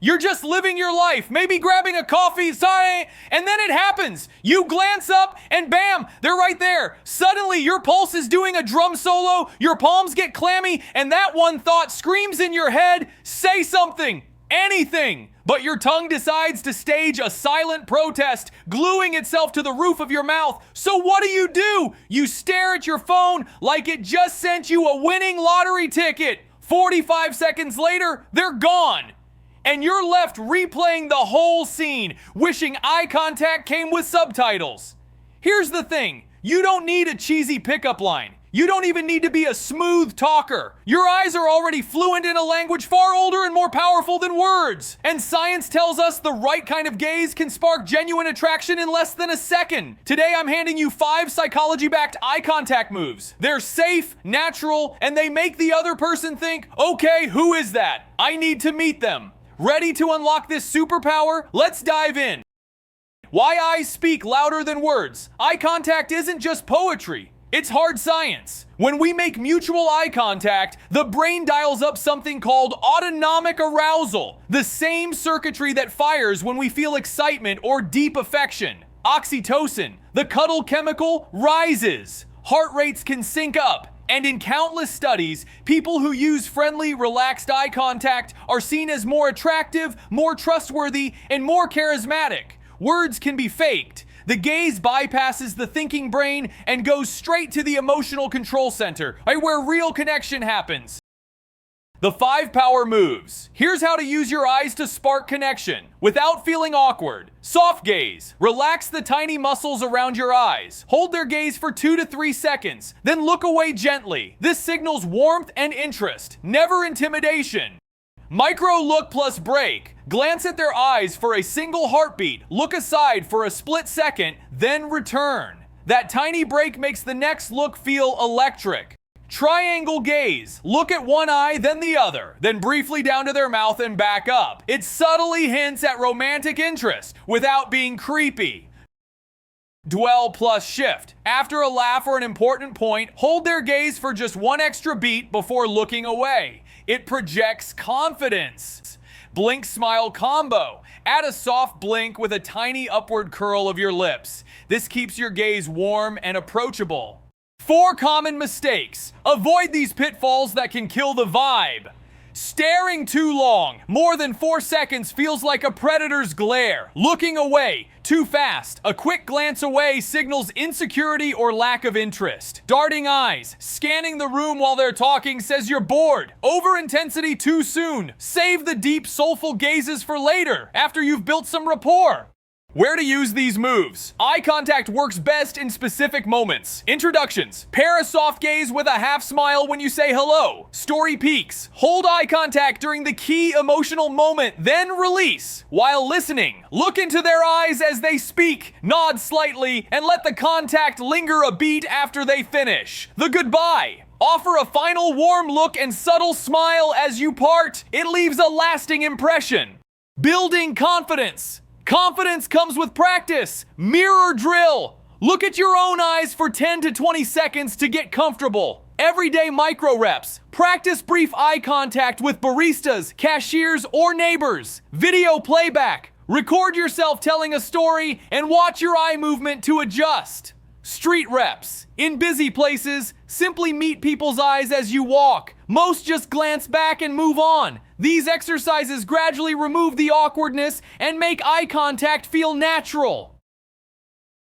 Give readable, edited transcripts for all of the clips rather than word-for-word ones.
You're just living your life, maybe grabbing a coffee, sorry, and then it happens. You glance up and bam, they're right there. Suddenly your pulse is doing a drum solo, your palms get clammy, and that one thought screams in your head, say something, anything. But your tongue decides to stage a silent protest, gluing itself to the roof of your mouth. So what do? You stare at your phone like it just sent you a winning lottery ticket. 45 seconds later, they're gone. And you're left replaying the whole scene, wishing eye contact came with subtitles. Here's the thing, you don't need a cheesy pickup line. You don't even need to be a smooth talker. Your eyes are already fluent in a language far older and more powerful than words. And science tells us the right kind of gaze can spark genuine attraction in less than a second. Today I'm handing you 5 psychology-backed eye contact moves. They're safe, natural, and they make the other person think, okay, who is that? I need to meet them. Ready to unlock this superpower? Let's dive in. Why eyes speak louder than words. Eye contact isn't just poetry. It's hard science. When we make mutual eye contact, the brain dials up something called autonomic arousal, the same circuitry that fires when we feel excitement or deep affection. Oxytocin, the cuddle chemical, rises. Heart rates can sync up. And in countless studies, people who use friendly, relaxed eye contact are seen as more attractive, more trustworthy, and more charismatic. Words can be faked. The gaze bypasses the thinking brain and goes straight to the emotional control center, where real connection happens. The 5 power moves. Here's how to use your eyes to spark connection without feeling awkward. Soft gaze. Relax the tiny muscles around your eyes. Hold their gaze for 2 to 3 seconds, then look away gently. This signals warmth and interest, never intimidation. Micro look plus break. Glance at their eyes for a single heartbeat, look aside for a split second, then return. That tiny break makes the next look feel electric. Triangle gaze. Look at one eye, then the other, then briefly down to their mouth and back up. It subtly hints at romantic interest without being creepy. Dwell plus shift. After a laugh or an important point, hold their gaze for just 1 extra beat before looking away. It projects confidence. Blink smile combo. Add a soft blink with a tiny upward curl of your lips. This keeps your gaze warm and approachable. 4 common mistakes. Avoid these pitfalls that can kill the vibe. Staring too long. More than 4 seconds feels like a predator's glare. Looking away. Too fast. A quick glance away signals insecurity or lack of interest. Darting eyes. Scanning the room while they're talking says you're bored. Over-intensity too soon. Save the deep, soulful gazes for later, after you've built some rapport. Where to use these moves? Eye contact works best in specific moments. Introductions. Pair a soft gaze with a half smile when you say hello. Story peaks. Hold eye contact during the key emotional moment, then release. While listening, look into their eyes as they speak, nod slightly, and let the contact linger a beat after they finish. The goodbye. Offer a final warm look and subtle smile as you part. It leaves a lasting impression. Building confidence. Confidence comes with practice. Mirror drill. Look at your own eyes for 10 to 20 seconds to get comfortable. Everyday micro reps. Practice brief eye contact with baristas, cashiers, or neighbors. Video playback. Record yourself telling a story and watch your eye movement to adjust. Street reps. In busy places, simply meet people's eyes as you walk. Most just glance back and move on. These exercises gradually remove the awkwardness and make eye contact feel natural.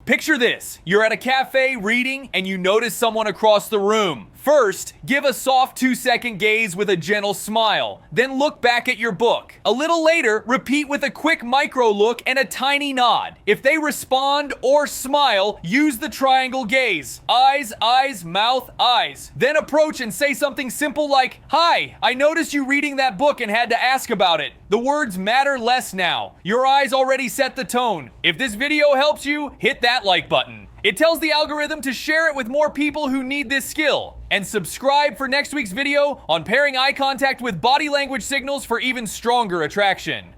Picture this. You're at a cafe reading and you notice someone across the room. First, give a soft 2-second gaze with a gentle smile. Then look back at your book. A little later, repeat with a quick micro look and a tiny nod. If they respond or smile, use the triangle gaze. Eyes, eyes, mouth, eyes. Then approach and say something simple like, "Hi, I noticed you reading that book and had to ask about it." The words matter less now. Your eyes already set the tone. If this video helps you, hit that like button. It tells the algorithm to share it with more people who need this skill. And subscribe for next week's video on pairing eye contact with body language signals for even stronger attraction.